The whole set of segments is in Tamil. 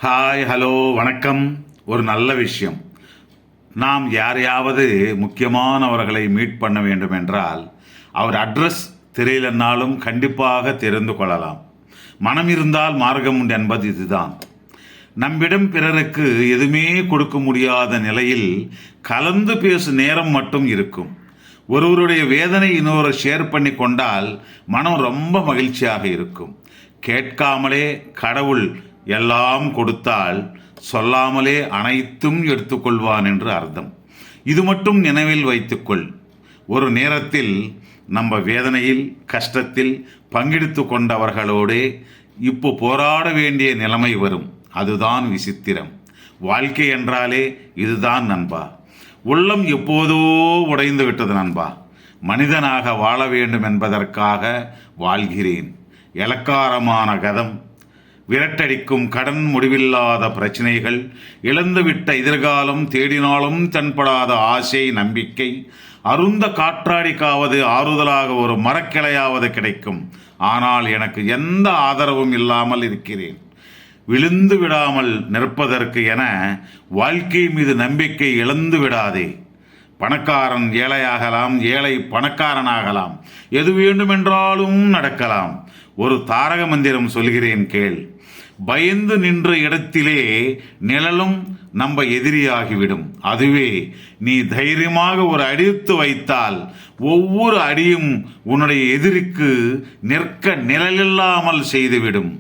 ஹாய், ஹலோ, வணக்கம். ஒரு நல்ல விஷயம். நாம் யாரையாவது முக்கியமானவர்களை மீட் பண்ண வேண்டும் என்றால் அவர் அட்ரஸ் தெரியலன்னாலும் கண்டிப்பாக தெரிந்து கொள்ளலாம். மனம் இருந்தால் மார்க்கம் உண்டு என்பது இதுதான். நம்மிடம் பிறருக்கு எதுவுமே கொடுக்க முடியாத நிலையில் கலந்து பேசும் நேரம் மட்டும் இருக்கும். ஒருவருடைய வேதனை இன்னொரு ஷேர் பண்ணி கொண்டால் மனம் ரொம்ப மகிழ்ச்சியாக இருக்கும். கேட்காமலே கடவுள் எல்லாம் கொடுத்தால் சொல்லாமலே அனைத்தும் எடுத்துக்கொள்வான் என்று அர்த்தம். இது மட்டும் நினைவில் வைத்துக்கொள். ஒரு நேரத்தில் நம்ம வேதனையில் கஷ்டத்தில் பங்கெடுத்து கொண்டவர்களோடு இப்போ போராட வேண்டிய நிலைமை வரும். அதுதான் விசித்திரம். வாழ்க்கை என்றாலே இதுதான் நண்பா. உள்ளம் எப்போதோ உடைந்து விட்டது நண்பா. மனிதனாக வாழ வேண்டும் என்பதற்காக வாழ்கிறேன். இலக்காரமான கதம், விரட்டடிக்கும் கடன், முடிவில்லாத பிரச்சனைகள், இழந்துவிட்ட எதிர்காலம், தேடினாலும் தென்படாத ஆசை, நம்பிக்கை, அருந்த காற்றாடிக்காவது ஆறுதலாக ஒரு மரக்கிளையாவது கிடைக்கும். ஆனால் எனக்கு எந்த ஆதரவும் இல்லாமல் இருக்கிறேன். விழுந்து விடாமல் நிற்பதற்கு என வாழ்க்கை மீது நம்பிக்கை இழந்து விடாதே. பணக்காரன் ஏழையாகலாம், ஏழை பணக்காரனாகலாம், எது வேண்டுமென்றாலும் நடக்கலாம். ஒரு தாரக மந்திரம் சொல்கிறேன் கேள். பயந்து நின்ற இடத்திலே நிழலும் நம்ம எதிரியாகிவிடும். அதுவே நீ தைரியமாக ஒரு அடித்து வைத்தால் ஒவ்வொரு அடியும் உன்னுடைய எதிரிக்கு நிற்க நிழலில்லாமல் செய்துவிடும்.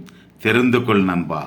தெரிந்து கொள் நண்பா.